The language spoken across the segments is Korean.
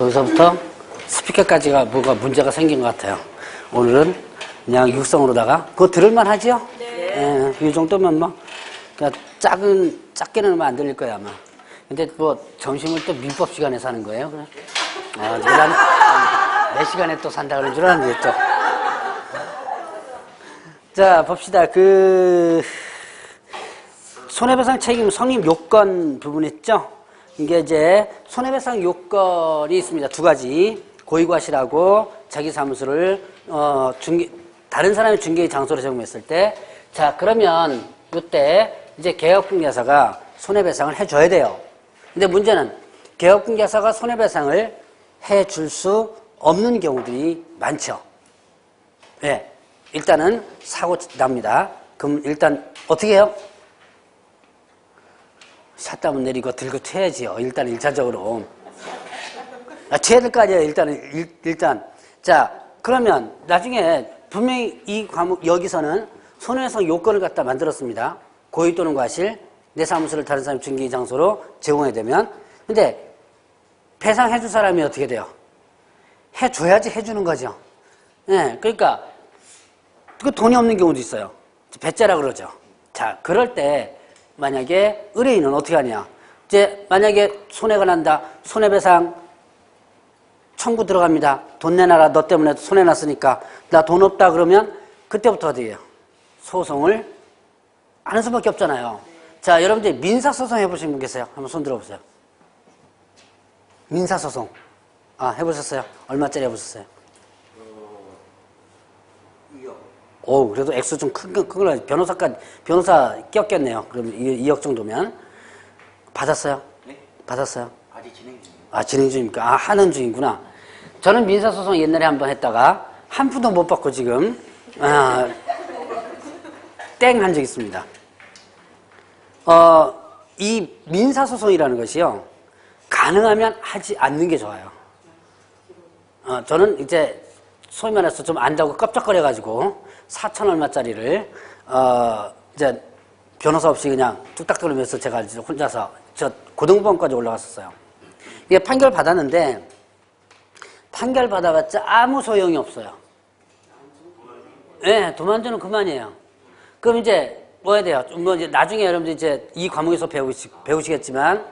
여기서부터 스피커까지가 뭐가 문제가 생긴 것 같아요. 오늘은 그냥 육성으로다가 그거 들을만 하지요? 네. 이 정도면 뭐 그러니까 작게는 하면 안 들릴 거야 아마. 근데 뭐 점심을 또 민법 시간에 사는 거예요. 그래. 난 몇 시간에 또 산다 그런 줄 알았는데 또. 자 봅시다. 손해배상 책임 성립 요건 부분 있죠? 이게 이제 손해배상 요건이 있습니다. 두 가지. 고의과실하고 자기 사무소를 다른 사람의 중개의 장소로 제공했을 때, 자 그러면 이때 이제 개업공개사가 손해배상을 해줘야 돼요. 근데 문제는 개업공개사가 손해배상을 해줄 수 없는 경우들이 많죠. 네, 일단은 사고 납니다. 그럼 일단 어떻게 해요? 샷다문 내리고 들고 튀어야지요. 일단 1차적으로. 튀어야 될 거 아니에요. 일단. 자, 그러면 나중에 분명히 이 과목, 여기서는 손해배상 요건을 갖다 만들었습니다. 고의 또는 과실, 내 사무소를 다른 사람 중개의 장소로 제공해야 되면. 근데 배상해줄 사람이 어떻게 돼요? 해줘야지 해주는 거죠. 네, 그러니까 그 돈이 없는 경우도 있어요. 배째라 그러죠. 자, 그럴 때 만약에 의뢰인은 어떻게 하냐? 이제 만약에 손해가 난다. 손해배상 청구 들어갑니다. 돈 내놔라. 너 때문에 손해 났으니까. 나 돈 없다 그러면 그때부터 어떻게 해요? 소송을 안 할 수밖에 없잖아요. 자, 여러분들 민사소송 해보신 분 계세요? 한번 손 들어보세요. 민사소송. 해보셨어요? 얼마짜리 해보셨어요? 2억. 오, 그래도 액수 좀 큰 걸로 변호사 꼈겠네요. 그럼 2억 정도면. 받았어요? 네. 받았어요? 아직 진행 중이에요. 진행 중입니까? 하는 중이구나. 저는 민사소송 옛날에 한번 했다가 한 푼도 못 받고 지금, 땡 한 적 있습니다. 이 민사소송이라는 것이요. 가능하면 하지 않는 게 좋아요. 저는 이제 소위 말해서 좀 안다고 껍적거려가지고 4천 얼마짜리를 이제 변호사 없이 그냥 뚝딱 떨면서 제가 이제 혼자서 저 고등법원까지 올라갔었어요. 이게 판결 받았는데 판결 받아봤자 아무 소용이 없어요. 예, 네, 도만주는 그만이에요. 그럼 이제 뭐 해야 돼요? 뭐 이제 나중에 여러분들 이제 이 과목에서 배우시겠지만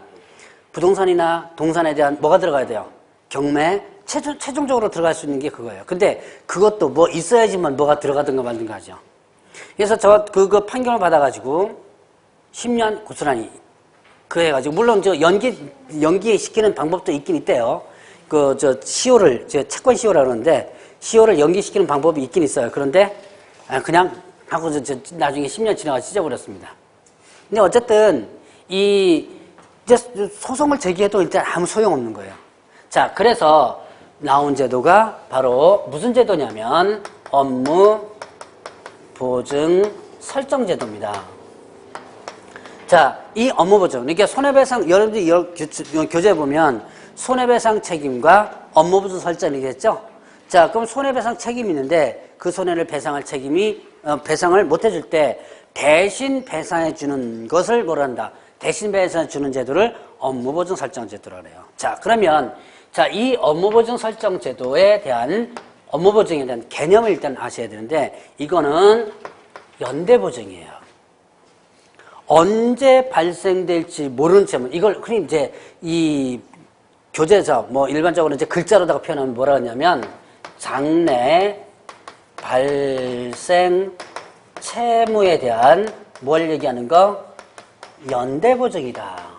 부동산이나 동산에 대한 뭐가 들어가야 돼요? 경매. 최종적으로 들어갈 수 있는 게 그거예요. 근데 그것도 뭐 있어야지만 뭐가 들어가든가 말든가 하죠. 그래서 저 그거 판결을 받아가지고 10년 고스란히 그 해가지고 물론 저 연기 시키는 방법도 있긴 있대요. 시효를 채권 시효라 그러는데 시효를 연기시키는 방법이 있긴 있어요. 그런데 그냥 하고 나중에 10년 지나가 찢어버렸습니다. 근데 어쨌든 이제 소송을 제기해도 일단 아무 소용없는 거예요. 자, 그래서 나온 제도가 바로 무슨 제도냐면 업무 보증 설정 제도입니다. 자, 이 업무 보증, 그러니까 손해배상, 여러분들이 교재에 보면 손해배상 책임과 업무 보증 설정이겠죠? 자, 그럼 손해배상 책임이 있는데 그 손해를 배상할 책임이, 배상을 못 해줄 때 대신 배상해 주는 것을 뭐라 한다? 대신 배상해 주는 제도를 업무 보증 설정 제도라고 해요. 자, 그러면 자, 이 업무보증 설정 제도에 대한 업무보증에 대한 개념을 일단 아셔야 되는데 이거는 연대보증이에요. 언제 발생될지 모르는 채무. 이걸 흔히 이제 이 교재에서 뭐 일반적으로 이제 글자로다가 표현하면 뭐라 하냐면 장래 발생 채무에 대한 뭘 얘기하는 거? 연대보증이다.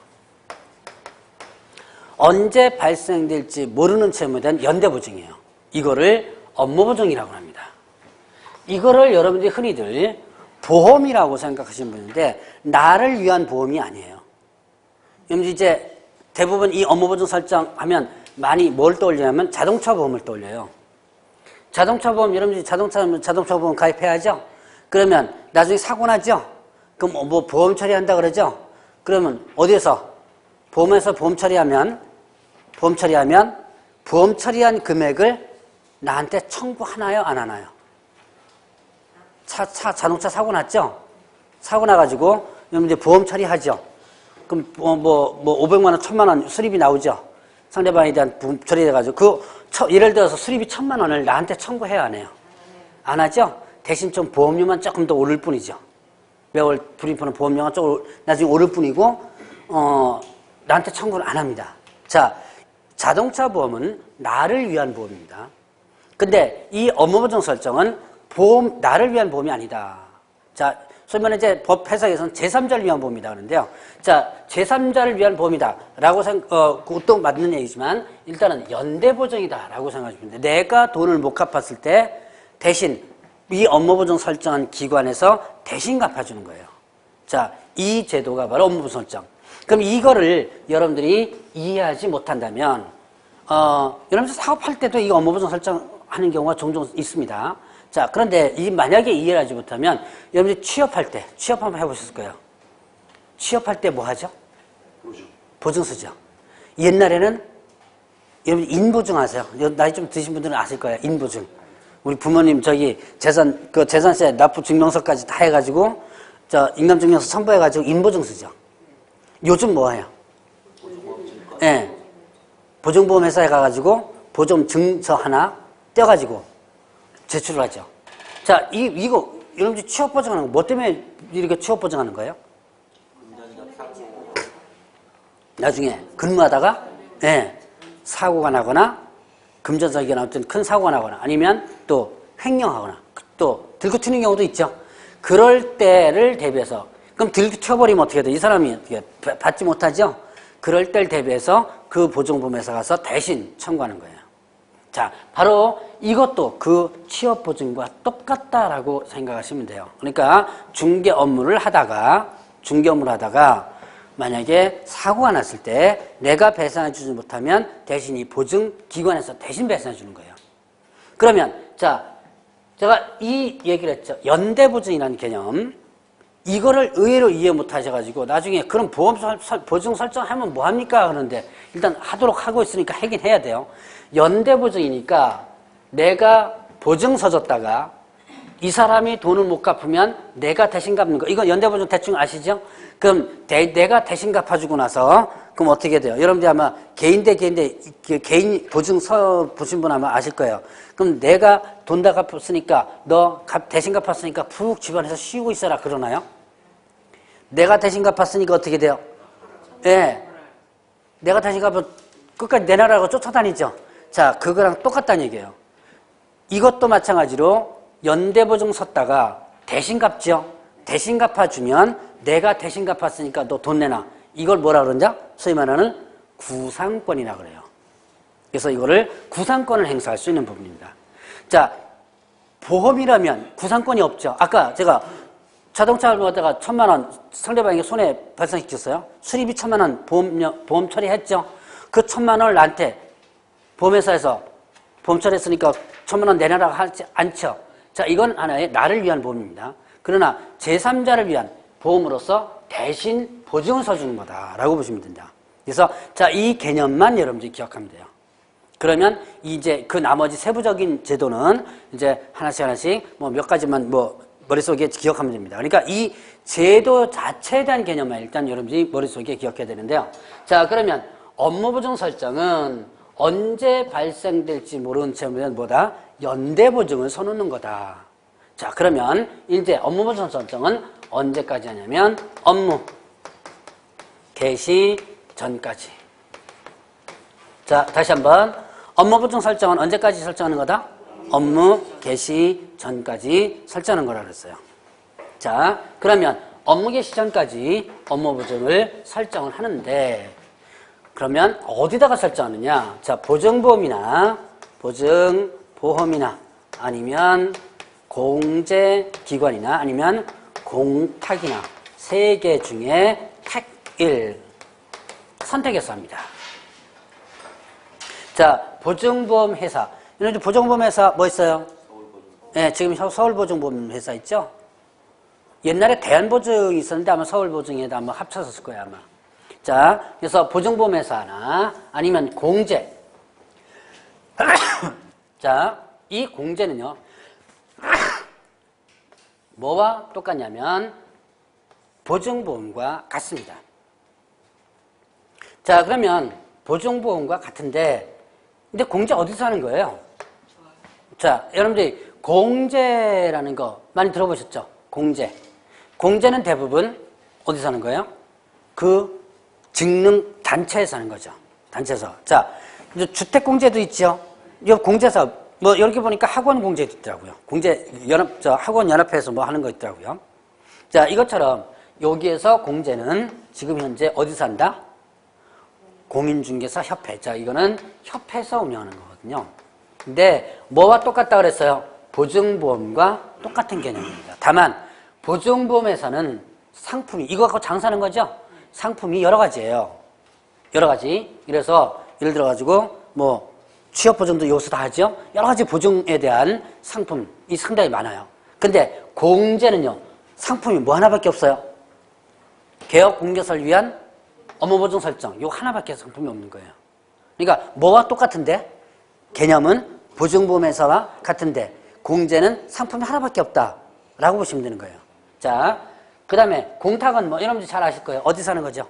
언제 발생될지 모르는 채무에 대한 연대보증이에요. 이거를 업무보증이라고 합니다. 이거를 여러분들이 흔히들 보험이라고 생각하시는 분인데 나를 위한 보험이 아니에요. 여러분들 이제 대부분 이 업무보증 설정하면 많이 뭘 떠올리냐면 자동차 보험을 떠올려요. 자동차 보험, 여러분들이 자동차 보험 가입해야죠? 그러면 나중에 사고 나죠? 그럼 뭐 보험 처리한다 그러죠? 그러면 어디에서? 보험에서 보험 처리하면 보험 처리한 금액을 나한테 청구하나요? 안 하나요? 자동차 사고 났죠? 사고 나가지고 이제 보험 처리하죠? 그럼 뭐 500만 원, 1000만 원 수리비 나오죠? 상대방에 대한 부분 처리돼가지고 예를 들어서 수리비 1,000만 원을 나한테 청구해야 안 해요? 안 하죠? 대신 좀 보험료만 조금 더 오를 뿐이죠. 매월 불임포는 보험료가 조금 나중에 오를 뿐이고, 나한테 청구를 안 합니다. 자, 자동차 보험은 나를 위한 보험입니다. 근데 이 업무보증 설정은 나를 위한 보험이 아니다. 자, 소위 말해 이제 법 해석에서는 제3자를 위한 보험이다 그러는데요. 자, 제3자를 위한 보험이다 라고 그것도 맞는 얘기지만 일단은 연대보증이다 라고 생각하시면 돼요. 내가 돈을 못 갚았을 때 대신 이 업무보증 설정한 기관에서 대신 갚아주는 거예요. 자, 이 제도가 바로 업무보증 설정. 그럼 이거를 여러분들이 이해하지 못한다면, 여러분들 사업할 때도 이 업무보증 설정하는 경우가 종종 있습니다. 자, 그런데 만약에 이해를 하지 못하면 여러분들이 취업 한번 해보셨을 거예요. 취업할 때 뭐 하죠? 보증 쓰죠. 옛날에는 여러분 인보증 아세요? 나이 좀 드신 분들은 아실 거예요. 인보증. 우리 부모님 재산세 납부 증명서까지 다 해가지고 인감증명서 첨부해가지고 인보증 쓰죠. 요즘 뭐 해요? 예. 보증보험 회사에 가가지고 보증 증서 하나 떼어가지고 제출을 하죠. 자, 이거 여러분들 취업 보증하는 거 뭐 때문에 이렇게 취업 보증하는 거예요? 나중에 근무하다가 사고가 나거나 금전적이거나 어떤 큰 사고가 나거나 아니면 또 횡령하거나 또 들고 튀는 경우도 있죠. 그럴 때를 대비해서 그럼 들고 튀어버리면 어떻게 돼? 이 사람이 받지 못하죠? 그럴 때를 대비해서 그 보증보험회사 가서 대신 청구하는 거예요. 자, 바로 이것도 그 취업보증과 똑같다라고 생각하시면 돼요. 그러니까 중개 업무를 하다가 만약에 사고가 났을 때 내가 배상해 주지 못하면 대신 이 보증기관에서 대신 배상해 주는 거예요. 그러면 자, 제가 이 얘기를 했죠. 연대보증이라는 개념. 이거를 의외로 이해 못 하셔가지고 나중에 그럼 보증 설정하면 뭐합니까? 그러는데 일단 하도록 하고 있으니까 하긴 해야 돼요. 연대보증이니까 내가 보증서 줬다가 이 사람이 돈을 못 갚으면 내가 대신 갚는 거. 이건 연대보증 대충 아시죠? 그럼 내가 대신 갚아주고 나서 그럼 어떻게 돼요? 여러분들이 아마 개인 개인 보증서 보신 분 아마 아실 거예요. 그럼 내가 돈 다 갚았으니까 너 대신 갚았으니까 푹 집안에서 쉬고 있어라 그러나요? 내가 대신 갚았으니까 어떻게 돼요? 내가 대신 갚으면 끝까지 내놔라고 쫓아다니죠. 자, 그거랑 똑같다는 얘기예요. 이것도 마찬가지로 연대보증 섰다가 대신 갚죠. 대신 갚아주면 내가 대신 갚았으니까 너 돈 내놔. 이걸 뭐라 그러냐? 소위 말하는 구상권이라 그래요. 그래서 이거를 구상권을 행사할 수 있는 부분입니다. 자, 보험이라면 구상권이 없죠. 아까 제가 자동차를 보다가 1,000만 원 상대방에게 손해 발생시켰어요. 수리비 1,000만 원 보험 처리했죠. 그 1,000만 원을 나한테 보험회사에서 보험 처리했으니까 1,000만 원 내놔라고 하지 않죠. 자, 이건 하나의 나를 위한 보험입니다. 그러나 제3자를 위한 보험으로서 대신 보증을 서주는 거다라고 보시면 된다. 그래서 자, 이 개념만 여러분들이 기억하면 돼요. 그러면 이제 그 나머지 세부적인 제도는 이제 하나씩 뭐 몇 가지만 머릿속에 기억하면 됩니다. 그러니까 이 제도 자체에 대한 개념만 일단 여러분들이 머릿속에 기억해야 되는데요. 자, 그러면 업무보증 설정은 언제 발생될지 모르는 채무는 뭐다? 연대보증을 서놓는 거다. 자, 그러면 이제 업무보증 설정은 언제까지 하냐면 업무 개시 전까지. 자, 다시 한번 업무보증 설정은 언제까지 설정하는 거다? 업무 개시 전까지 설정하는 거라 그랬어요. 자, 그러면 업무 개시 전까지 업무보증을 설정을 하는데 그러면 어디다가 설정하느냐? 자, 보증보험이나 아니면 공제기관이나 아니면 공탁이나 세 개 중에 택 1 선택해서 합니다. 자, 보증보험 회사. 여러분 보증보험 회사 뭐 있어요? 네, 지금 서울보증보험 회사 있죠? 옛날에 대한보증이 있었는데 아마 서울보증에다 아마 합쳐서 쓸 거예요, 아마. 자, 그래서 보증보험 회사나 아니면 공제. 자, 이 공제는요, 뭐와 똑같냐면 보증보험과 같습니다. 자, 그러면 보증보험과 같은데, 근데 공제 어디서 하는 거예요? 자, 여러분들이 공제라는 거 많이 들어보셨죠? 공제. 공제는 대부분 어디서 하는 거예요? 그 직능 단체에서 하는 거죠. 단체에서. 자, 이제 주택공제도 있죠. 이 공제사, 뭐, 이렇게 보니까 학원 공제도 있더라고요. 학원 연합회에서 뭐 하는 거 있더라고요. 자, 이것처럼 여기에서 공제는 지금 현재 어디서 한다? 공인중개사 협회. 자, 이거는 협회에서 운영하는 거거든요. 근데 뭐와 똑같다 그랬어요? 보증보험과 똑같은 개념입니다. 다만 보증보험에서는 상품이 이거 갖고 장사하는 거죠? 상품이 여러 가지예요. 여러 가지. 그래서 예를 들어 가지고 뭐 취업 보증도 여기서 다 하죠. 여러 가지 보증에 대한 상품이 상당히 많아요. 근데 공제는요. 상품이 뭐 하나밖에 없어요. 개업 공개서를 위한 업무보증 설정. 요 하나밖에 상품이 없는 거예요. 그러니까 뭐와 똑같은데 개념은 보증보험회사와 같은데 공제는 상품이 하나밖에 없다라고 보시면 되는 거예요. 자, 그 다음에 공탁은 뭐 여러분들 잘 아실 거예요. 어디서 하는 거죠?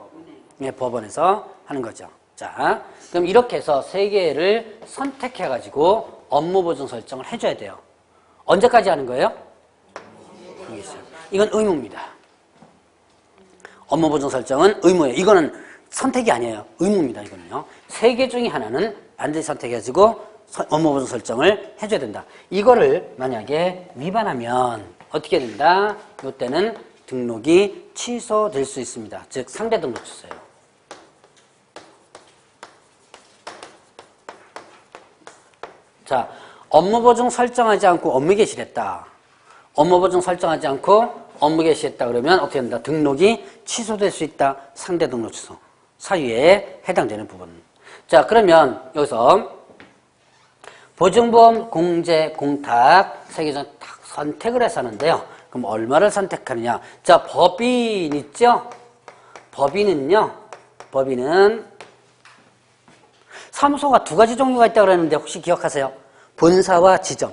네, 법원에서 하는 거죠. 자, 그럼 이렇게 해서 세 개를 선택해가지고 업무보증 설정을 해줘야 돼요. 언제까지 하는 거예요? 이건 의무입니다. 업무보증 설정은 의무예요. 이거는 선택이 아니에요. 의무입니다. 이거는요. 세 개 중에 하나는 반드시 선택해가지고 업무보증 설정을 해줘야 된다. 이거를 만약에 위반하면 어떻게 된다? 이때는 등록이 취소될 수 있습니다. 즉 상대 등록 취소예요. 자, 업무보증 설정하지 않고 업무 개시했다. 업무보증 설정하지 않고 업무 개시했다 그러면 어떻게 된다? 등록이 취소될 수 있다. 상대 등록 취소. 사유에 해당되는 부분. 자, 그러면 여기서 보증보험, 공제, 공탁 세 개 중 딱 선택을 해서 하는데요. 그럼 얼마를 선택하느냐? 자, 법인 있죠? 법인은 사무소가 두 가지 종류가 있다고 그랬는데 혹시 기억하세요? 본사와 지점.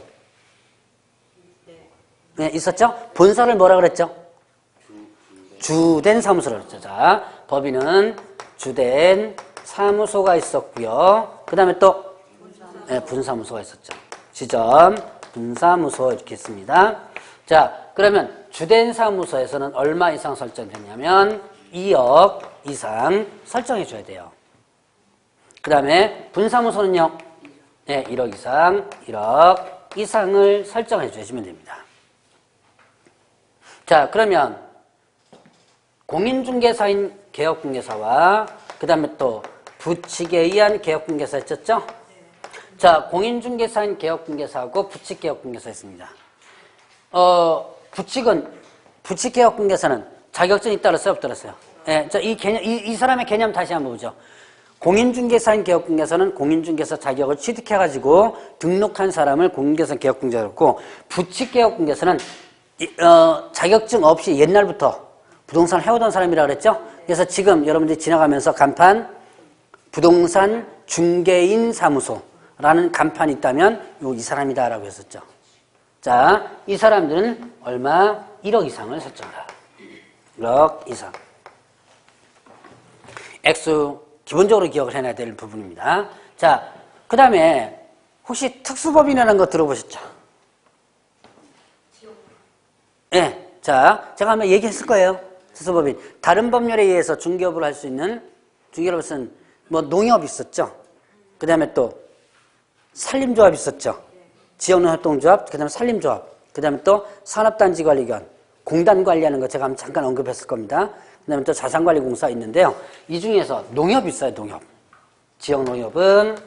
네, 있었죠? 본사를 뭐라 그랬죠? 주된 사무소라고 그랬죠. 자, 법인은 주된 사무소가 있었고요. 그 다음에 또 네, 분사무소가 있었죠. 지점, 분사무소 이렇게 있습니다. 자, 그러면 주된 사무소에서는 얼마 이상 설정되냐면 2억 이상 설정해 줘야 돼요. 그 다음에 분사무소는요. 네, 1억 이상을 설정해 주시면 됩니다. 자, 그러면 공인중개사인 개업공개사와 그 다음에 또 부칙에 의한 개업공개사 있었죠? 자, 공인중개사인 개업공개사하고 부칙개업공개사 있습니다. 부칙개업공개사는 자격증이 있다 그랬어요? 없다 그랬어요? 예, 자, 이 사람의 개념 다시 한번 보죠. 공인중개사인 개업공개사는 공인중개사 자격을 취득해가지고 등록한 사람을 공인중개사 개업공개사로 했고, 부칙개업공개사는 자격증 없이 옛날부터 부동산을 해오던 사람이라고 그랬죠? 그래서 지금 여러분들이 지나가면서 간판, 부동산 중개인 사무소라는 간판이 있다면 이 사람이다라고 했었죠. 자, 이 사람들은 얼마? 1억 이상을 설정하라. 1억 이상. 액수 기본적으로 기억을 해놔야 될 부분입니다. 자, 그 다음에 혹시 특수법인이라는 거 들어보셨죠? 예. 네, 자, 제가 아마 얘기했을 거예요. 특수법인. 다른 법률에 의해서 중개업을 할 수 있는, 중개업은 뭐 농협 있었죠? 그 다음에 또 산림조합 있었죠? 지역농협동조합, 그 다음에 산림조합, 그 다음에 또 산업단지관리기관, 공단 관리하는 거 제가 잠깐 언급했을 겁니다. 그 다음에 또 자산관리공사 있는데요. 이 중에서 농협이 있어요, 농협. 지역농협은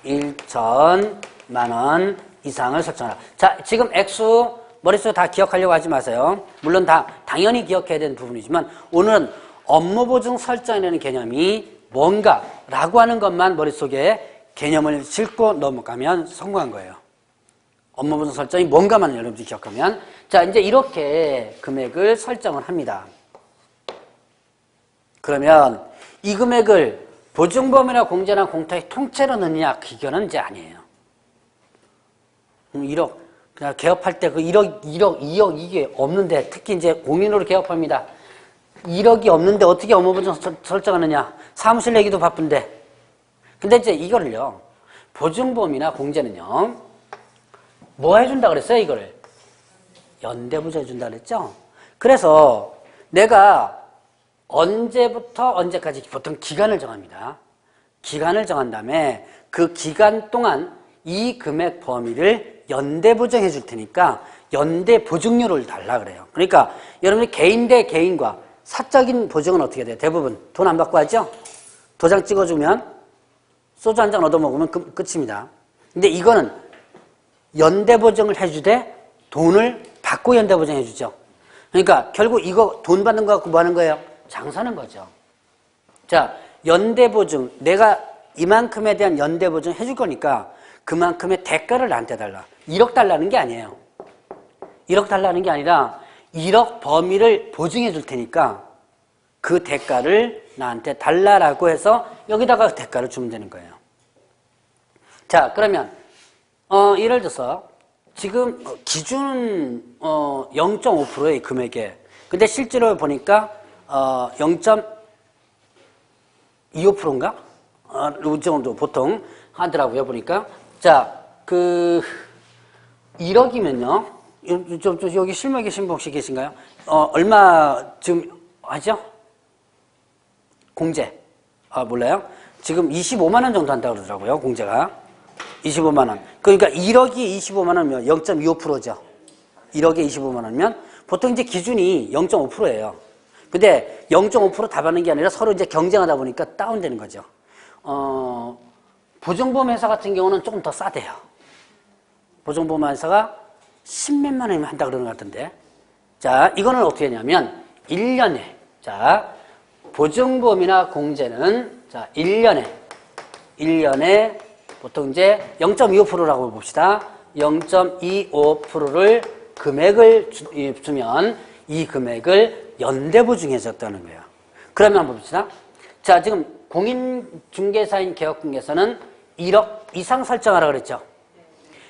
1,000만 원 이상을 설정하라. 자, 지금 액수 머릿속에 다 기억하려고 하지 마세요. 물론 다 당연히 기억해야 되는 부분이지만 오늘은 업무보증 설정이라는 개념이 뭔가라고 하는 것만 머릿속에 개념을 싣고 넘어가면 성공한 거예요. 업무보증 설정이 뭔가만 여러분들이 기억하면. 자, 이제 이렇게 금액을 설정을 합니다. 그러면 이 금액을 보증보험이나 공제나 공탁이 통째로 넣느냐, 그거는 이제 아니에요. 1억, 그냥 개업할 때 그 1억, 2억 이게 없는데 특히 이제 공인으로 개업합니다. 1억이 없는데 어떻게 업무보증 설정하느냐. 사무실 내기도 바쁜데. 근데 이제 이거를요. 보증보험이나 공제는요. 뭐 해준다 그랬어요, 이거를? 연대보증 해준다 그랬죠? 그래서 내가 언제부터 언제까지 보통 기간을 정합니다. 기간을 정한 다음에 그 기간 동안 이 금액 범위를 연대보증해 줄 테니까 연대보증료를 달라 그래요. 그러니까 여러분이 개인 대 개인과 사적인 보증은 어떻게 돼요? 대부분 돈 안 받고 하죠? 도장 찍어주면 소주 한 잔 얻어먹으면 끝입니다. 근데 이거는 연대보증을 해주되 돈을 받고 연대보증해 주죠. 그러니까 결국 이거 돈 받는 거 갖고 뭐 하는 거예요? 장사는 거죠. 자, 연대보증, 내가 이만큼에 대한 연대보증 해줄 거니까 그만큼의 대가를 나한테 달라. 1억 달라는 게 아니에요. 1억 달라는 게 아니라 1억 범위를 보증해 줄 테니까 그 대가를 나한테 달라라고 해서 여기다가 대가를 주면 되는 거예요. 자, 그러면 예를 들어서 지금 기준 0.5%의 금액에 근데 실제로 보니까 0.25%인가? 이 정도 보통 하더라고요, 보니까. 자, 1억이면요. 여기 실무에 계신 분 혹시 계신가요? 얼마 지금 하죠? 공제. 몰라요? 지금 25만 원 정도 한다고 그러더라고요, 공제가. 25만 원. 그러니까 1억이 25만 원이면 0.25%죠. 1억에 25만 원이면 보통 이제 기준이 0.5%예요. 근데 0.5% 다 받는 게 아니라 서로 이제 경쟁하다 보니까 다운되는 거죠. 보증보험 회사 같은 경우는 조금 더 싸대요. 보증보험 회사가 10몇만 원이면 한다 그러는 것 같은데. 자, 이거는 어떻게 하냐면 1년에 자, 보증보험이나 공제는 자, 1년에 보통 이제 0.25%라고 봅시다. 0.25%를 금액을 주면 이 금액을 연대보증해 줬다는 거예요. 그러면 한번 봅시다. 자, 지금 공인중개사인 개업공개서는 1억 이상 설정하라 그랬죠.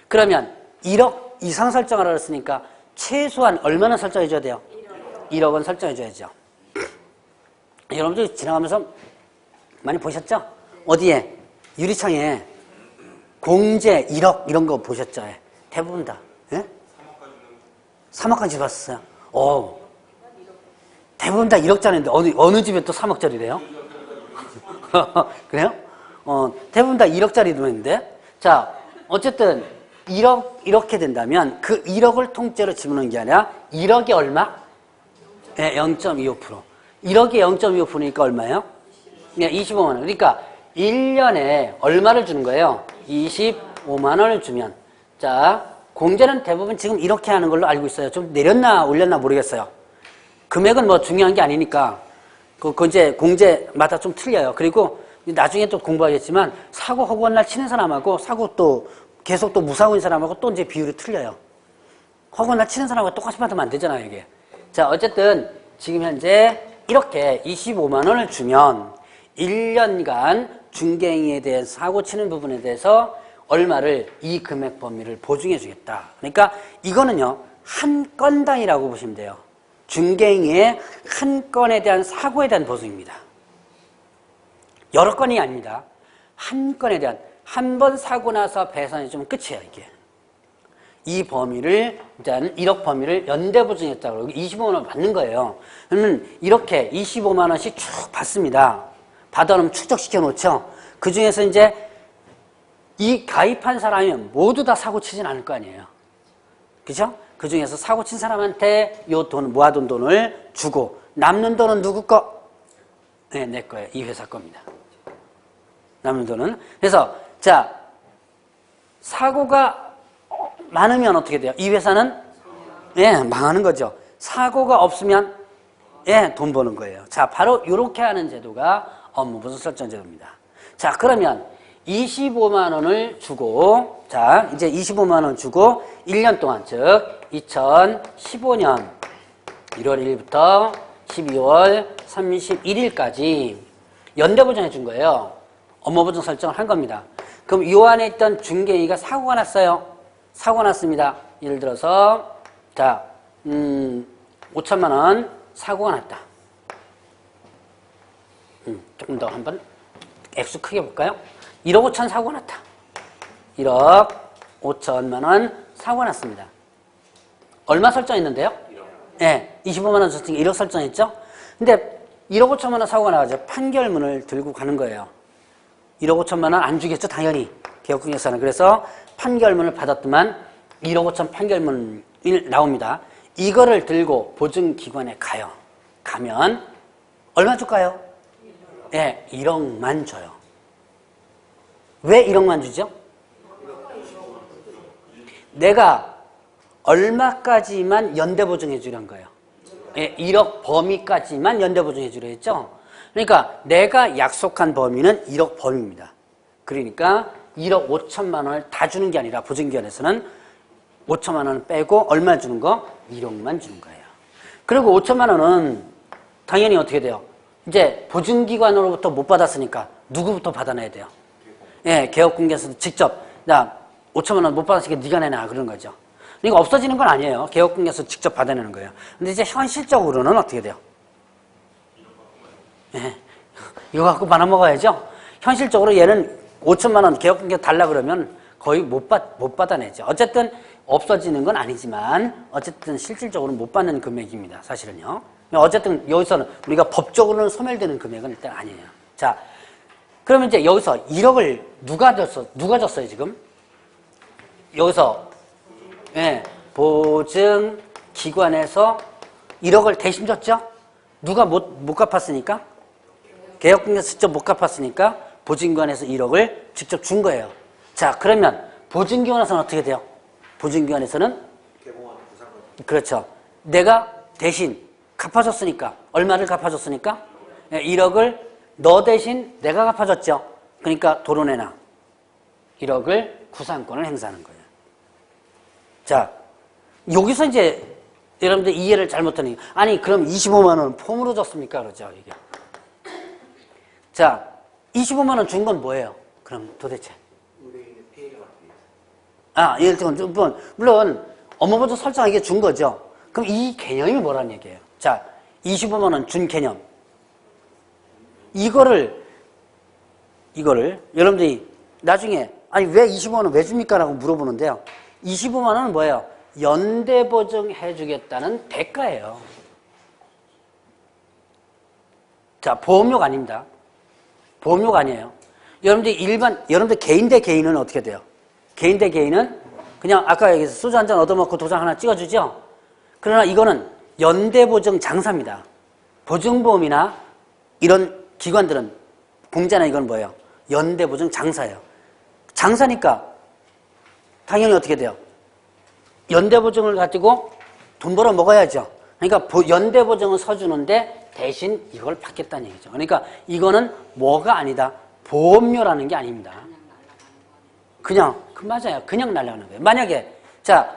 그러면 1억 이상 설정하라 그랬으니까 최소한 얼마나 설정해 줘야 돼요? 1억은 설정해 줘야죠. 여러분들 지나가면서 많이 보셨죠? 어디에? 유리창에 공제 1억 이런 거 보셨죠? 대부분 다. 예? 3억까지 봤어요. 대부분 다 1억짜리인데 어느 집에 또 3억짜리래요? 그래요? 대부분 다 1억짜리 돈인데. 자, 어쨌든 1억 이렇게 된다면 그 1억을 통째로 집어넣는 게 아니라 1억이 얼마? 네, 0.25%. 1억이 0.25%니까 얼마예요? 네, 25만 원. 그러니까 1년에 얼마를 주는 거예요? 25만 원을 주면. 자, 공제는 대부분 지금 이렇게 하는 걸로 알고 있어요. 좀 내렸나 올렸나 모르겠어요. 금액은 뭐 중요한 게 아니니까. 그 이제 공제마다 좀 틀려요. 그리고 나중에 또 공부하겠지만 사고 허구한 날 치는 사람하고 사고 또 계속 또 무사고인 사람하고 또 이제 비율이 틀려요. 허구한 날 치는 사람하고 똑같이 받으면 안 되잖아요, 이게. 자, 어쨌든 지금 현재 이렇게 25만 원을 주면 1년간 중개행위에 대해 사고 치는 부분에 대해서 얼마를 이 금액 범위를 보증해 주겠다. 그러니까 이거는요, 한 건당이라고 보시면 돼요. 중개행위의 한 건에 대한 사고에 대한 보증입니다. 여러 건이 아닙니다. 한 건에 대한 한 번 사고 나서 배상해 주면 끝이에요, 이게. 이 범위를 일단 1억 범위를 연대 보증했다고 그러고 25만 원 받는 거예요. 그러면 이렇게 25만 원씩 쭉 받습니다. 받아놓으면 축적시켜 놓죠. 그 중에서 이제 이 가입한 사람이 모두 다 사고 치진 않을 거 아니에요. 그죠? 그 중에서 사고 친 사람한테 요 돈, 모아둔 돈을 주고 남는 돈은 누구 거? 네, 내 거예요. 이 회사 겁니다. 남는 돈은. 그래서 자, 사고가 많으면 어떻게 돼요? 이 회사는 예, 망하는 거죠. 사고가 없으면 예, 돈 버는 거예요. 자, 바로 이렇게 하는 제도가 업무보증 설정 제도입니다. 자, 그러면 25만 원을 주고 자, 이제 25만 원 주고 1년 동안 즉 2015년 1월 1일부터 12월 31일까지 연대보증해 준 거예요. 업무보증 설정을 한 겁니다. 그럼 이 안에 있던 중개인이가 사고가 났어요. 사고가 났습니다. 예를 들어서 자, 5천만 원 사고가 났다. 조금 더 한번 액수 크게 볼까요? 1억 5천 사고가 났다. 1억 5천만 원 사고가 났습니다. 얼마 설정했는데요? 네, 25만 원 줬으니까 1억 설정했죠? 근데 1억 5천만 원 사고가 나가지고 판결문을 들고 가는 거예요. 1억 5천만 원 안 주겠죠, 당연히. 개업금융에서는. 그래서 판결문을 받았더만 1억 5천 판결문이 나옵니다. 이거를 들고 보증기관에 가요. 가면 얼마 줄까요? 예, 1억만 줘요. 왜 1억만 주죠? 내가 얼마까지만 연대보증해 주려는 거예요. 예, 1억 범위까지만 연대보증해 주려 했죠. 그러니까 내가 약속한 범위는 1억 범위입니다. 그러니까 1억 5천만 원을 다 주는 게 아니라 보증기관에서는 5천만 원을 빼고 얼마 주는 거? 1억만 주는 거예요. 그리고 5천만 원은 당연히 어떻게 돼요? 이제 보증기관으로부터 못 받았으니까 누구부터 받아내야 돼요? 예, 개업공개에서도 직접 나 5천만 원 못 받았으니까 네가 내놔 그러는 거죠. 그러니까 없어지는 건 아니에요. 개업공개에서 직접 받아내는 거예요. 근데 이제 현실적으로는 어떻게 돼요? 예, 이거 갖고 받아먹어야죠. 현실적으로 얘는 5천만 원 개업공개 달라 그러면 거의 못 받아내죠. 어쨌든 없어지는 건 아니지만 어쨌든 실질적으로 못 받는 금액입니다. 사실은요. 어쨌든 여기서는 우리가 법적으로는 소멸되는 금액은 일단 아니에요. 자, 그러면 이제 여기서 1억을 누가 줬어요 지금? 여기서 예, 보증기관에서 1억을 대신 줬죠? 누가 못 갚았으니까? 개업공개에서 직접 못 갚았으니까 보증기관에서 1억을 직접 준 거예요. 자, 그러면 보증기관에서는 어떻게 돼요? 보증기관에서는 그렇죠. 내가 대신 갚아줬으니까 얼마를 갚아줬으니까 1억을 너 대신 내가 갚아줬죠. 그러니까 도로 내놔. 1억을 구상권을 행사하는 거예요. 자, 여기서 이제 여러분들 이해를 잘못하니 아니 그럼 25만 원은 폼으로 줬습니까? 그러죠. 이게. 자, 25만 원 준 건 뭐예요? 그럼 도대체? 아, 예를 들면 물론 업무보증 설정하기에 준 거죠. 그럼 이 개념이 뭐라는 얘기예요? 자, 25만 원 준 개념. 이거를 여러분들이 나중에 아니 왜 25만 원 왜 줍니까? 라고 물어보는데요. 25만 원은 뭐예요? 연대보증 해주겠다는 대가예요. 자, 보험료가 아닙니다. 보험료가 아니에요. 여러분들 개인 대 개인은 어떻게 돼요? 개인 대 개인은 그냥 아까 얘기해서 소주 한 잔 얻어먹고 도장 하나 찍어주죠? 그러나 이거는 연대보증 장사입니다. 보증보험이나 이런 기관들은 공제나 이건 뭐예요? 연대보증 장사예요. 장사니까 당연히 어떻게 돼요? 연대보증을 가지고 돈 벌어 먹어야죠. 그러니까 연대보증을 서주는데 대신 이걸 받겠다는 얘기죠. 그러니까 이거는 뭐가 아니다. 보험료라는 게 아닙니다. 그냥 맞아요. 그냥 날라가는 거예요. 만약에 자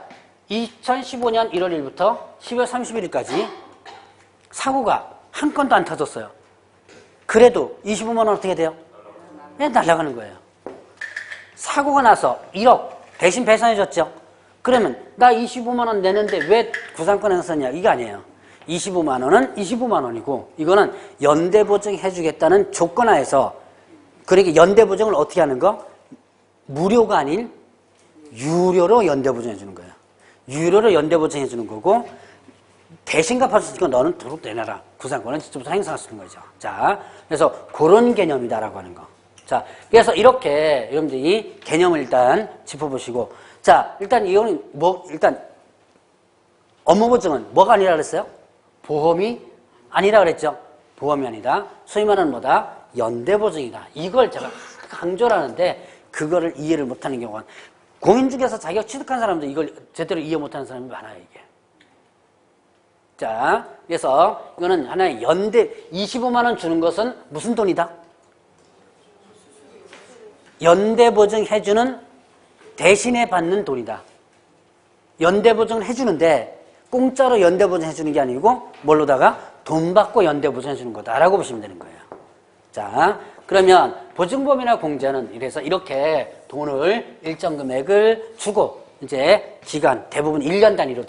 2015년 1월 1일부터 12월 31일까지 사고가 한 건도 안 터졌어요. 그래도 25만 원 어떻게 돼요? 네, 날라가는 거예요. 사고가 나서 1억 대신 배상해줬죠. 그러면 나 25만 원 내는데 왜 구상권 행사냐? 이게 아니에요. 25만 원은 25만 원이고 이거는 연대보증 해주겠다는 조건하에서 그러니까 연대보증을 어떻게 하는 거? 무료가 아닌 유료로 연대보증 해주는 거예요. 유료로 연대보증 해주는 거고 대신 갚아줬으니까 너는 도로 내놔라. 구상권은 직접부터 행사할 수 있는 거죠. 자, 그래서 그런 개념이다라고 하는 거. 자, 그래서 이렇게 여러분들이 개념을 일단 짚어보시고 자, 일단 이거는 일단 업무보증은 뭐가 아니라 그랬어요? 보험이 아니라 그랬죠. 보험이 아니다. 소위 말하는 뭐다? 연대보증이다. 이걸 제가 강조를 하는데 그거를 이해를 못하는 경우가 공인 중개사 자격 취득한 사람도 이걸 제대로 이해 못하는 사람이 많아요. 이게. 자, 그래서 이거는 하나의 연대 25만 원 주는 것은 무슨 돈이다? 연대보증 해주는 대신에 받는 돈이다. 연대보증을 해주는데 공짜로 연대보증 해주는 게 아니고 뭘로다가 돈 받고 연대보증 해주는 거다라고 보시면 되는 거예요. 자, 그러면 보증보험이나 공제는 이래서 이렇게 돈을 일정 금액을 주고 이제 기간 대부분 1년 단위로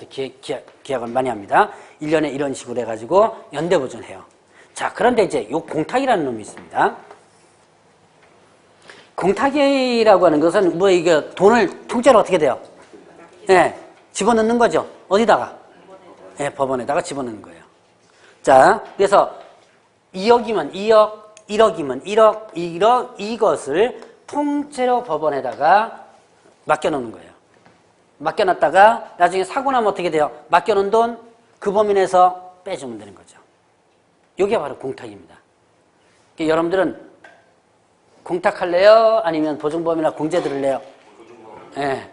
계약을 많이 합니다. 1년에 이런 식으로 해가지고 연대보증을 해요. 자, 그런데 이제 요 공탁이라는 놈이 있습니다. 공탁이라고 하는 것은 뭐 이게 돈을 통째로 어떻게 돼요? 예, 집어넣는 거죠. 어디다가? 예, 법원에다가 집어넣는 거예요. 자, 그래서 2억이면 2억, 1억이면 1억, 1억 이것을 통째로 법원에다가 맡겨놓는 거예요. 맡겨놨다가 나중에 사고 나면 어떻게 돼요? 맡겨놓은 돈 그 범위 내에서 빼주면 되는 거죠. 이게 바로 공탁입니다. 그러니까 여러분들은 공탁할래요? 아니면 보증보험이나 공제 들을래요? 예.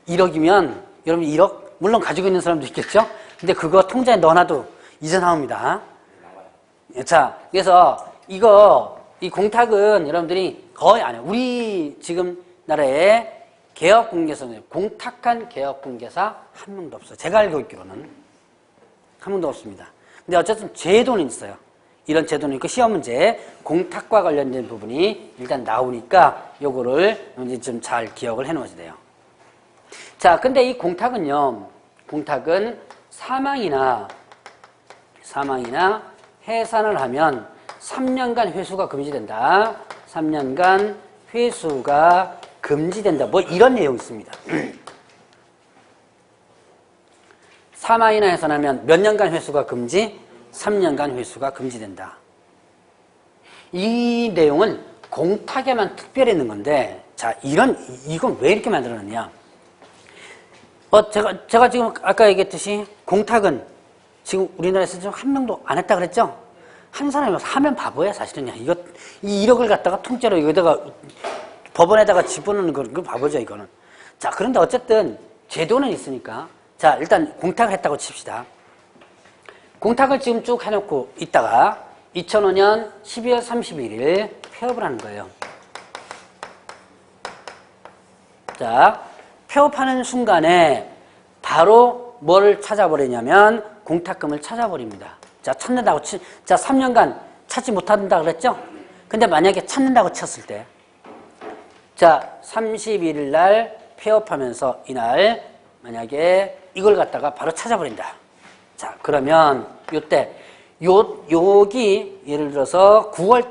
1억이면 여러분 1억 물론 가지고 있는 사람도 있겠죠? 근데 그거 통장에 넣어놔도 이제 나옵니다. 자, 그래서 이 공탁은 여러분들이 거의 안 해요. 우리 지금 나라에 개업공개사는 공탁한 개업공개사 한 명도 없어요. 제가 알고 있기로는 한 명도 없습니다. 근데 어쨌든 제도는 있어요. 이런 제도는 있고 시험 문제에 공탁과 관련된 부분이 일단 나오니까 요거를 이제 좀 잘 기억을 해 놓으셔야 돼요. 자, 근데 이 공탁은요, 공탁은 사망이나 해산을 하면 3년간 회수가 금지된다. 3년간 회수가 금지된다. 뭐 이런 내용이 있습니다. 사망이나 해산하면 몇 년간 회수가 금지? 3년간 회수가 금지된다. 이 내용은 공탁에만 특별히 있는 건데, 자, 이건 왜 이렇게 만들어놨냐? 제가 지금 아까 얘기했듯이 공탁은 지금 우리나라에서 지금 한 명도 안 했다 그랬죠? 한 사람이 하면 바보야, 사실은요. 이 1억을 갖다가 통째로 여기다가 법원에다가 집어넣는 거 바보죠, 이거는. 자, 그런데 어쨌든 제도는 있으니까. 자, 일단 공탁을 했다고 칩시다. 공탁을 지금 쭉 해놓고 있다가 2005년 12월 31일 폐업을 하는 거예요. 자, 폐업하는 순간에 바로 뭐를 찾아버리냐면 공탁금을 찾아버립니다. 자, 찾는다고 자, 3년간 찾지 못한다 그랬죠? 근데 만약에 찾는다고 쳤을 때, 자, 31일 날 폐업하면서 이날 만약에 이걸 갖다가 바로 찾아버린다. 자, 그러면 요때 여기 예를 들어서 9월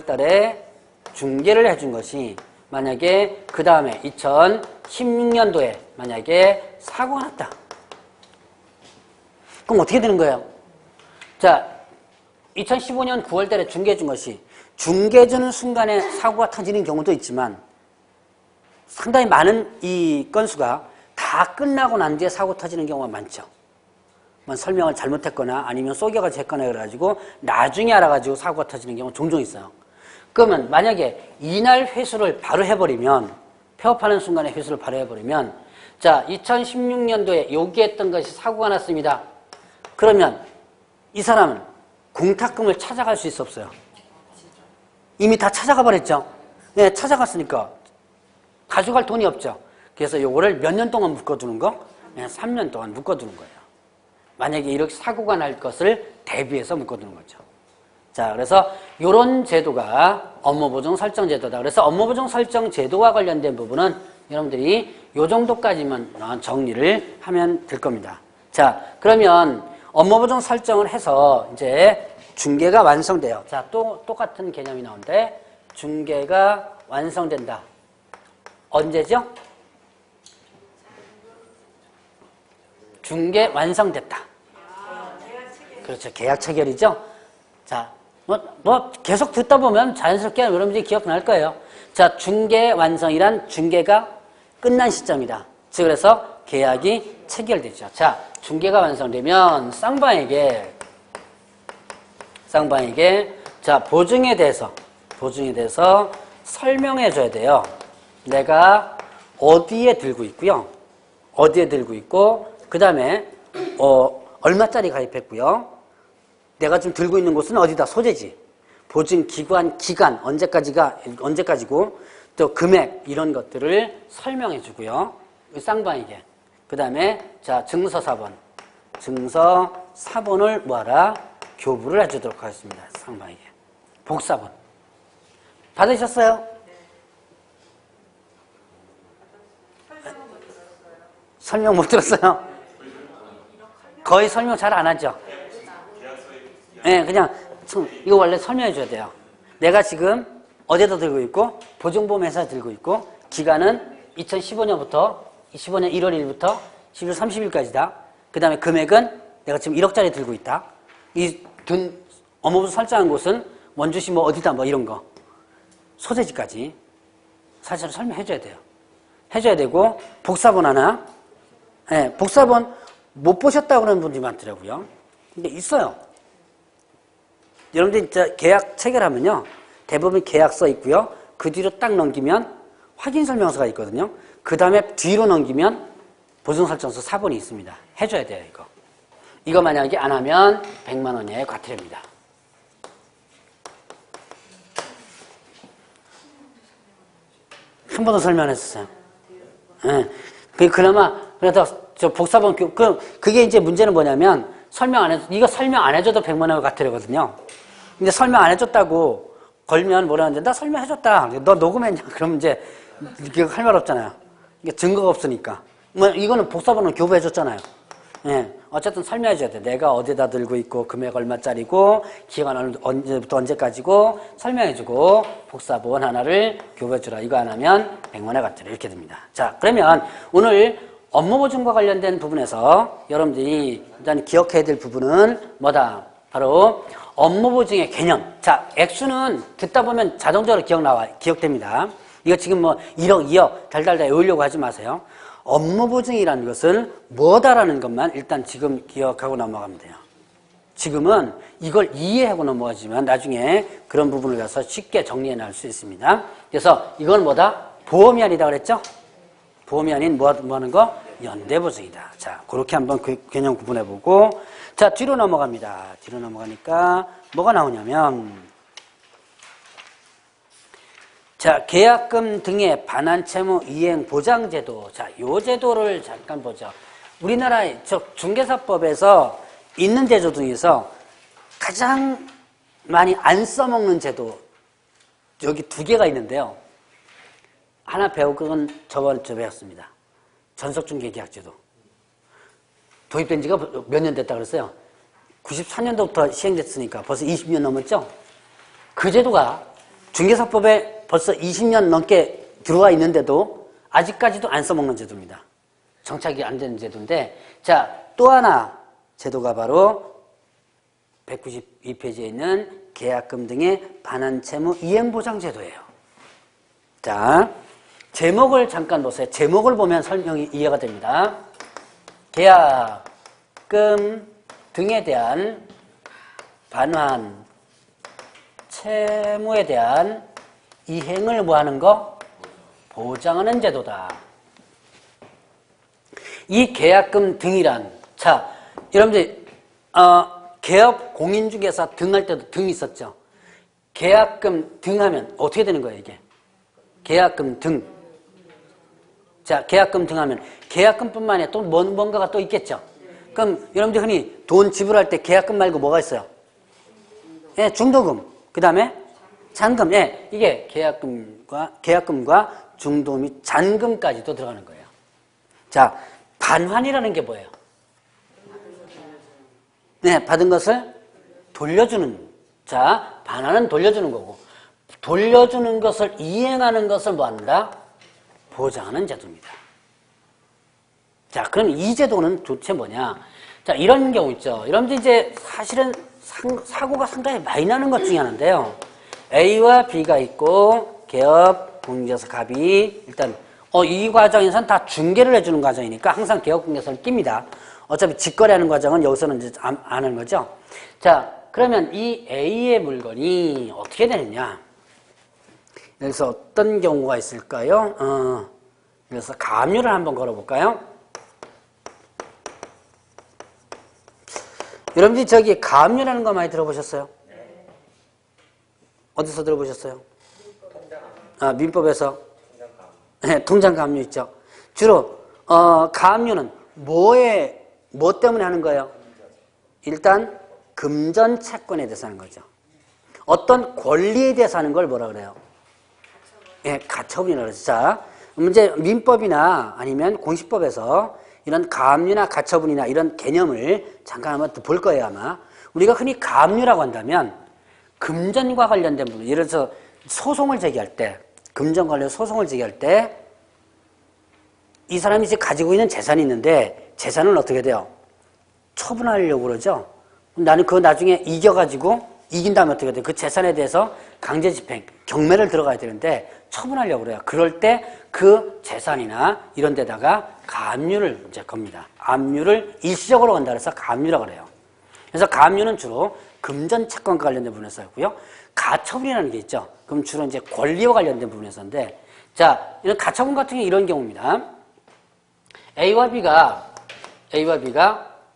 달에 중개를 해준 것이 만약에 그 다음에 2016년도에 만약에 사고가 났다. 그럼 어떻게 되는 거예요? 자, 2015년 9월 달에 중개해준 것이 중개해주는 순간에 사고가 터지는 경우도 있지만 상당히 많은 이 건수가 다 끝나고 난 뒤에 사고 터지는 경우가 많죠. 뭐 설명을 잘못했거나 아니면 속여가지고 했거나 그래가지고 나중에 알아가지고 사고가 터지는 경우가 종종 있어요. 그러면 만약에 이날 회수를 바로 해버리면, 폐업하는 순간에 회수를 바로 해버리면, 자, 2016년도에 요기했던 것이 사고가 났습니다. 그러면 이 사람은 공탁금을 찾아갈 수 있어 없어요? 이미 다 찾아가 버렸죠? 네, 찾아갔으니까 가져갈 돈이 없죠. 그래서 요거를 몇 년 동안 묶어두는 거? 네, 3년 동안 묶어두는 거예요. 만약에 이렇게 사고가 날 것을 대비해서 묶어두는 거죠. 자, 그래서 요런 제도가 업무보증 설정 제도다. 그래서 업무보증 설정 제도와 관련된 부분은 여러분들이 요 정도까지만 정리를 하면 될 겁니다. 자, 그러면 업무보증 설정을 해서 이제 중개가 완성돼요. 자, 또 똑같은 개념이 나오는데 중개가 완성된다. 언제죠? 중개 완성됐다. 그렇죠. 계약 체결이죠. 자, 뭐 계속 듣다 보면 자연스럽게 여러분들이 기억날 거예요. 자, 중개 완성이란 중개가 끝난 시점이다. 즉 그래서 계약이 체결되죠. 자, 중개가 완성되면 쌍방에게 자, 보증에 대해서 설명해 줘야 돼요. 내가 어디에 들고 있고요. 어디에 들고 있고 그 다음에 얼마짜리 가입했고요. 내가 지금 들고 있는 곳은 어디다? 소재지. 보증 기간 언제까지고 또 금액 이런 것들을 설명해 주고요. 쌍방에게. 그 다음에 자, 증서 4번을 뭐하라? 교부를 해주도록 하겠습니다. 쌍방에게. 복사본. 받으셨어요? 설명 못 들었어요? 거의 설명 잘 안 하죠? 예, 그냥 이거 원래 설명해 줘야 돼요. 내가 지금 어디다 들고 있고 보증보험 회사에 들고 있고 기간은 2015년부터 15년 1월 1일부터 11월 30일까지다. 그 다음에 금액은 내가 지금 1억짜리 들고 있다. 이 업무부 설정한 곳은 원주시 뭐 어디다 뭐 이런 거 소재지까지 사실은 설명해 줘야 돼요. 해줘야 되고 복사본 하나. 예, 복사본 못 보셨다고 그러는 분들이 많더라고요. 근데 있어요. 여러분들 진짜 계약 체결하면요. 대부분 계약서 있고요. 그 뒤로 딱 넘기면 확인설명서가 있거든요. 그 다음에 뒤로 넘기면 보증설정서 4번이 있습니다. 해줘야 돼요, 이거. 이거 만약에 안 하면 100만 원 이하의 과태료입니다. 한 번도 설명 안 했었어요. 예. 그나마, 그래서 저 복사본, 그게 이제 문제는 뭐냐면 설명 안 해서, 이거 설명 안 해줘도 100만 원의 과태료거든요. 근데 설명 안 해줬다고 걸면 뭐라 하는데, 나 설명해줬다. 너 녹음했냐? 그러면 이제, 이게 할 말 없잖아요. 이게 증거가 없으니까. 뭐, 이거는 복사본은 교부해줬잖아요. 예. 어쨌든 설명해줘야 돼. 내가 어디다 들고 있고, 금액 얼마짜리고, 기간 언제부터 언제까지고, 설명해주고, 복사본 하나를 교부해주라. 이거 안 하면 100만 원의 과태료. 이렇게 됩니다. 자, 그러면 오늘 업무보증과 관련된 부분에서 여러분들이 일단 기억해야 될 부분은 뭐다? 바로 업무보증의 개념. 자, 액수는 듣다 보면 자동적으로 기억됩니다. 이거 지금 뭐 1억, 2억 달달달 외우려고 하지 마세요. 업무보증이라는 것은 뭐다라는 것만 일단 지금 기억하고 넘어가면 돼요. 지금은 이걸 이해하고 넘어가지만 나중에 그런 부분을 가서 쉽게 정리해 나갈 수 있습니다. 그래서 이건 뭐다? 보험이 아니다 그랬죠? 보험이 아닌 뭐 하는 거? 연대보증이다. 자, 그렇게 한번 개념 구분해보고 자, 뒤로 넘어갑니다. 뒤로 넘어가니까 뭐가 나오냐면 자, 계약금 등의 반환채무 이행 보장제도. 자, 요 제도를 잠깐 보죠. 우리나라의 중개사법에서 있는 제도 중에서 가장 많이 안 써먹는 제도 여기 두 개가 있는데요. 하나 배울 건 저번 주에 배웠습니다. 전속중개계약제도. 도입된 지가 몇 년 됐다 그랬어요? 94년도부터 시행됐으니까 벌써 20년 넘었죠? 그 제도가 중개사법에 벌써 20년 넘게 들어와 있는데도 아직까지도 안 써먹는 제도입니다. 정착이 안 되는 제도인데 자, 또 하나 제도가 바로 192페이지에 있는 계약금 등의 반환채무 이행보장제도예요. 자, 제목을 잠깐 보세요. 제목을 보면 설명이 이해가 됩니다. 계약금 등에 대한 반환 채무에 대한 이행을 뭐 하는 거? 보장하는 제도다. 이 계약금 등이란 자, 여러분들 개업 공인중개사 등할 때도 등 있었죠. 계약금 등하면 어떻게 되는 거예요, 이게? 계약금 등. 자, 계약금 등하면 계약금뿐만 아니라 또 뭔가가 또 있겠죠. 그럼 여러분들 흔히 돈 지불할 때 계약금 말고 뭐가 있어요? 예, 중도금. 그 다음에 잔금. 예, 이게 계약금과 중도 및 잔금까지도 들어가는 거예요. 자, 반환이라는 게 뭐예요? 네, 받은 것을 돌려주는. 자, 반환은 돌려주는 거고, 돌려주는 것을 이행하는 것을 뭐 한다? 보장하는 제도입니다. 자, 그럼 이 제도는 도대체 뭐냐? 자, 이런 경우 있죠. 여러분들 이제 사실은 사고가 상당히 많이 나는 것 중에 하나인데요. A와 B가 있고, 개업, 공인중개사 갑이, 일단, 이 과정에서는 다 중개를 해주는 과정이니까 항상 개업 공인중개사를 낍니다. 어차피 직거래하는 과정은 여기서는 이제 안 하는 거죠. 자, 그러면 이 A의 물건이 어떻게 되느냐? 여기서 어떤 경우가 있을까요? 그래서 가압류를 한번 걸어볼까요? 여러분들이 저기 가압류라는 거 많이 들어보셨어요? 네. 어디서 들어보셨어요? 민법에서? 네, 통장 가압류 있죠. 주로 가압류는 뭐 때문에 하는 거예요? 일단 금전 채권에 대해서 하는 거죠. 어떤 권리에 대해서 하는 걸 뭐라 그래요? 예, 가처분이라고 그러죠. 자, 이제 민법이나 아니면 공시법에서 이런 가압류나 가처분이나 이런 개념을 잠깐 한번 볼 거예요, 아마. 우리가 흔히 가압류라고 한다면 금전과 관련된 부분, 예를 들어서 소송을 제기할 때, 금전 관련 소송을 제기할 때 이 사람이 지금 가지고 있는 재산이 있는데 재산을 어떻게 돼요? 처분하려고 그러죠. 나는 그거 나중에 이겨가지고 이긴 다음에 어떻게 돼요? 그 재산에 대해서 강제집행, 경매를 들어가야 되는데 처분하려고 그래요. 그럴 때 그 재산이나 이런 데다가 가압류를 이제 겁니다. 압류를 일시적으로 건다 그래서 가압류라고 그래요. 그래서 가압류는 주로 금전 채권과 관련된 부분에 써있고요. 가처분이라는 게 있죠. 그럼 주로 이제 권리와 관련된 부분에 썼는데, 자, 이런 가처분 같은 게 이런 경우입니다. A와 B가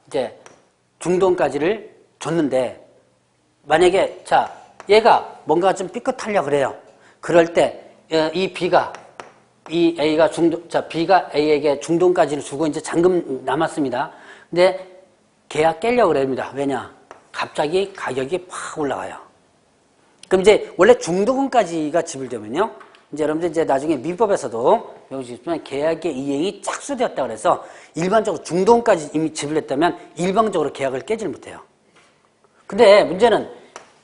이제 중도금까지를 줬는데, 만약에, 자, 얘가 뭔가 좀 삐끗하려고 그래요. 그럴 때, 이 B가, 이 A가 B가 A에게 중도금까지를 주고 이제 잔금 남았습니다. 근데 계약 깨려고 그럽니다. 왜냐? 갑자기 가격이 확 올라가요. 그럼 이제 원래 중도금까지가 지불되면요. 이제 여러분들 이제 나중에 민법에서도 배우시겠지만 계약의 이행이 착수되었다 그래서 일반적으로 중도금까지 이미 지불했다면 일방적으로 계약을 깨지를 못해요. 근데 문제는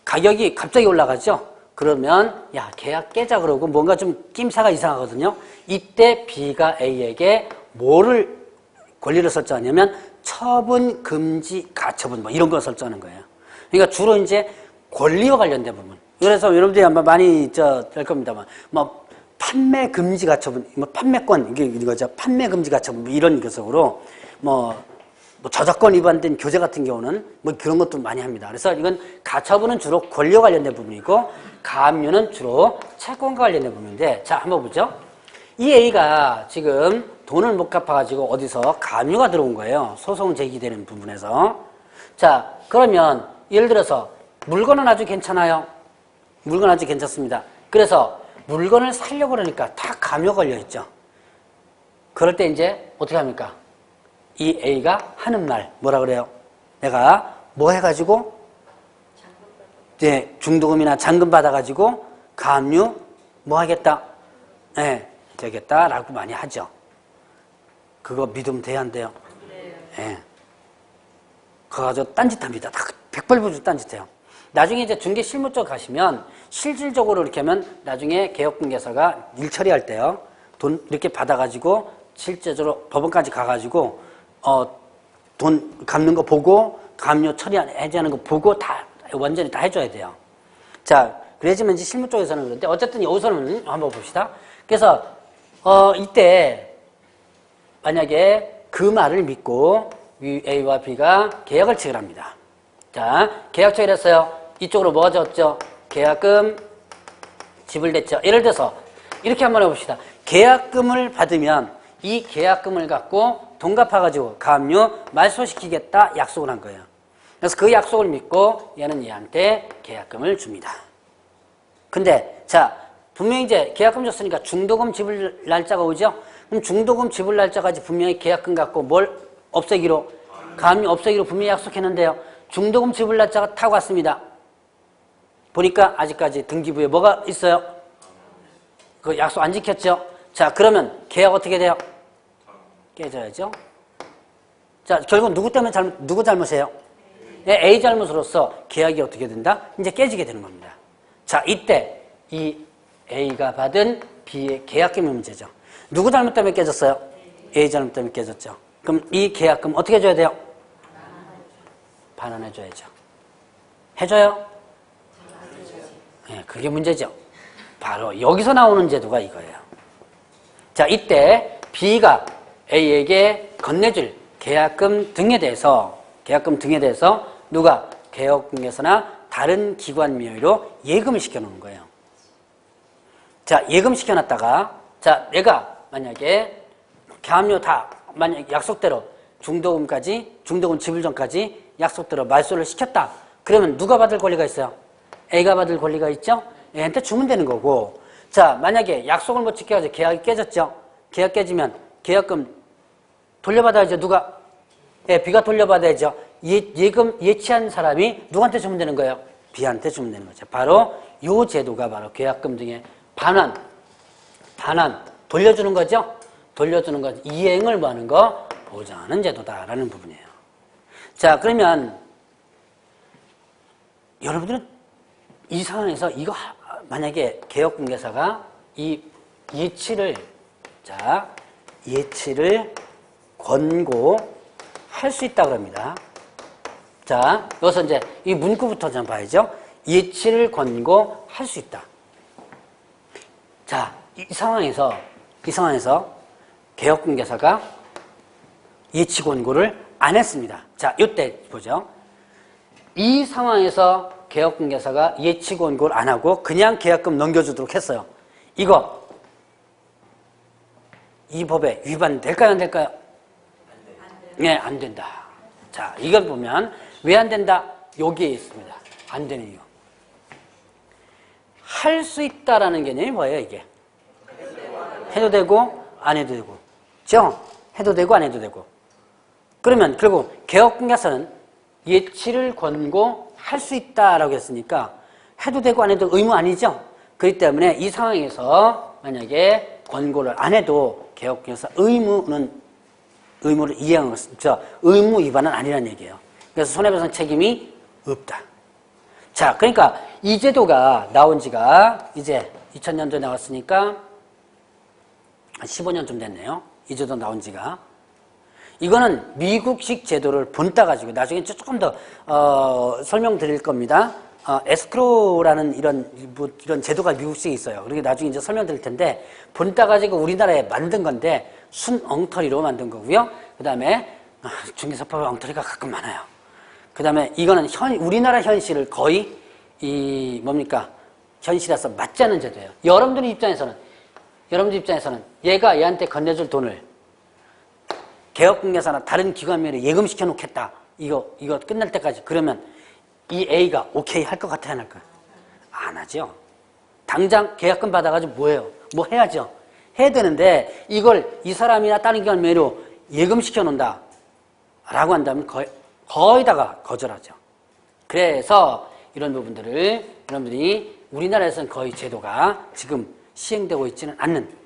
가격이 갑자기 올라가죠. 그러면 야 계약 깨자 그러고 뭔가 좀 낌새가 이상하거든요. 이때 B가 A에게 뭐를 권리를 설정하냐면 처분, 금지, 가처분 뭐 이런 걸 설정하는 거예요. 그러니까 주로 이제 권리와 관련된 부분. 그래서 여러분들이 아마 많이 될 겁니다만 뭐 판매 금지 가처분, 뭐 판매권 이거죠. 판매 금지 가처분 뭐 이런 것으로 뭐 저작권 위반된 교재 같은 경우는 뭐 그런 것도 많이 합니다. 그래서 이건 가처분은 주로 권리와 관련된 부분이고 가압류는 주로 채권과 관련된 부분인데 자 한번 보죠. 이 A가 지금 돈을 못 갚아가지고 어디서 가압류가 들어온 거예요. 소송 제기되는 부분에서. 자 그러면 예를 들어서 물건은 아주 괜찮아요. 물건 아주 괜찮습니다. 그래서 물건을 사려고 그러니까 다 가압류가 걸려있죠. 그럴 때 이제 어떻게 합니까? 이 A가 하는 말 뭐라 그래요? 내가 뭐 해가지고 중도금이나 잔금 받아가지고 가압류 뭐 하겠다? 되겠다라고 많이 하죠. 그거 믿으면 돼야 안 돼요? 그거 아주 딴짓합니다. 백발부주 딴짓해요. 나중에 이제 중개 실무 쪽 가시면 실질적으로 이렇게 하면 나중에 개업공개사가 일 처리할 때요. 돈 이렇게 받아가지고 실제적으로 법원까지 가가지고 돈 갚는 거 보고 가압류 해제하는 거 보고 다 완전히 다 해줘야 돼요. 자, 그래야지만 이제 실무 쪽에서는 그런데 어쨌든 여기서는 한번 봅시다. 그래서 이때 만약에 그 말을 믿고 A와 B가 계약을 체결합니다. 자, 계약 체결했어요. 이쪽으로 뭐가 졌죠? 계약금 지불됐죠. 예를 들어서 이렇게 한번 해봅시다. 계약금을 받으면 이 계약금을 갖고 돈 갚아가지고 가압류 말소시키겠다 약속을 한 거예요. 그래서 그 약속을 믿고 얘는 얘한테 계약금을 줍니다. 근데 자 분명히 이제 계약금 줬으니까 중도금 지불 날짜가 오죠. 그럼 중도금 지불 날짜까지 분명히 계약금 갖고 뭘 없애기로 가압류 없애기로 분명히 약속했는데요. 중도금 지불 날짜가 타고 왔습니다. 보니까 아직까지 등기부에 뭐가 있어요? 그 약속 안 지켰죠? 자 그러면 계약 어떻게 돼요? 깨져야죠. 자 결국 누구 잘못이에요? A 잘못으로서 계약이 어떻게 된다? 이제 깨지게 되는 겁니다. 자 이때 이 A가 받은 B의 계약금이 문제죠. 누구 잘못 때문에 깨졌어요? A 잘못 때문에 깨졌죠. 그럼 이 계약금 어떻게 해줘야 돼요? 반환해줘야죠. 해줘요? 그게 문제죠. 바로 여기서 나오는 제도가 이거예요. 자 이때 B가 A에게 건네줄 계약금 등에 대해서 누가 개업공개서나 다른 기관 명의로 예금을 시켜놓는 거예요. 자 예금 시켜놨다가 자 내가 만약에 가압류 다 만약 약속대로 중도금 지불 전까지 약속대로 말소를 시켰다. 그러면 누가 받을 권리가 있어요? A가 받을 권리가 있죠? A한테 주면 되는 거고 자 만약에 약속을 못 지켜가지고 계약이 깨졌죠? 계약 깨지면 계약금 돌려받아야죠. 누가? B가 돌려받아야죠. 예금 예치한 사람이 누구한테 주면 되는 거예요? B한테 주면 되는 거죠. 바로 이 제도가 바로 계약금 등의 반환 돌려주는 거죠. 돌려주는 것 이행을 뭐 하는 거 보장하는 제도다라는 부분이에요. 자 그러면 여러분들은 이 상황에서 이거 만약에 개업공개사가 이 예치를 권고할 수 있다 그럽니다. 자, 여기서 이제 이 문구부터 좀 봐야죠. 예치를 권고할 수 있다. 자, 이 상황에서 개업공개사가 예치 권고를 안 했습니다. 자, 이때 보죠. 이 상황에서 개업공개사가 예치 권고를 안 하고 그냥 계약금 넘겨주도록 했어요. 이거 이 법에 위반될까요? 안 될까요? 네, 안 된다. 자, 이걸 보면 왜 안 된다? 여기에 있습니다. 안 되는 이유. 할 수 있다라는 개념이 뭐예요, 이게? 해도 되고 안 해도 되고. 그죠? 해도 되고 안 해도 되고. 그러면 결국 개업공개사는 예치를 권고할 수 있다라고 했으니까 해도 되고 안 해도 의무 아니죠? 그렇기 때문에 이 상황에서 만약에 권고를 안 해도 개업공개사 의무를 이행한 것은 의무 위반은 아니라는 얘기예요. 그래서 손해배상 책임이 없다. 자, 그러니까 이 제도가 나온 지가 이제 2000년도에 나왔으니까 15년 좀 됐네요. 이 제도 나온 지가. 이거는 미국식 제도를 본따 가지고 나중에 조금 더 설명드릴 겁니다. 에스크로우라는 이런 제도가 미국식에 있어요. 그리고 나중에 이제 설명드릴 텐데 본따 가지고 우리나라에 만든 건데 순 엉터리로 만든 거고요. 그 다음에 중개사법에 엉터리가 가끔 많아요. 그 다음에 이거는 우리나라 현실을 거의 현실에서 맞지 않는 제도예요. 여러분들 입장에서는 얘가 얘한테 건네줄 돈을 개업공개사나 다른 기관면에 예금시켜 놓겠다. 이거 끝날 때까지. 그러면 이 A가 오케이 할 것 같아요? 안 할까요? 안 하죠. 당장 계약금 받아가지고 뭐해요? 뭐 해야죠. 해야 되는데 이걸 이 사람이나 다른 기관면으로 예금시켜 놓는다 라고 한다면 거의 다가 거절하죠. 그래서 이런 부분들을 여러분들이 우리나라에서는 거의 제도가 지금 시행되고 있지는 않는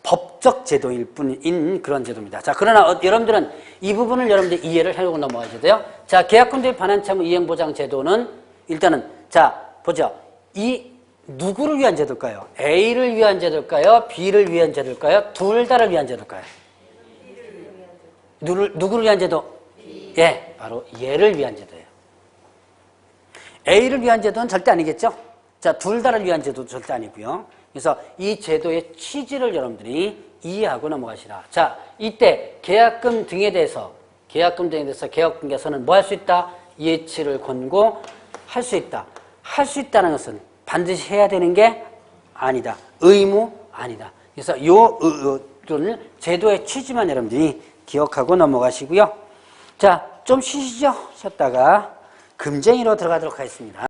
법적 제도일 뿐인 그런 제도입니다. 자, 그러나 여러분들은 이 부분을 여러분들이 이해를 하려고 넘어가셔야 돼요. 자, 계약금 대비 반환채무 이행보장 제도는 일단은 자, 보죠. 이 누구를 위한 제도일까요? A를 위한 제도일까요? B를 위한 제도일까요? 둘 다를 위한 제도일까요? 누구를 위한 제도? 예, 바로 얘를 위한 제도예요. A를 위한 제도는 절대 아니겠죠? 자, 둘 다를 위한 제도도 절대 아니고요. 그래서 이 제도의 취지를 여러분들이 이해하고 넘어가시라. 자, 이때 계약금 등에 대해서 개업공개사는 뭐 할 수 있다? 예치를 권고할 수 있다. 할 수 있다는 것은 반드시 해야 되는 게 아니다. 의무 아니다. 그래서 또는 제도의 취지만 여러분들이 기억하고 넘어가시고요. 자, 좀 쉬시죠. 쉬었다가 금쟁이로 들어가도록 하겠습니다.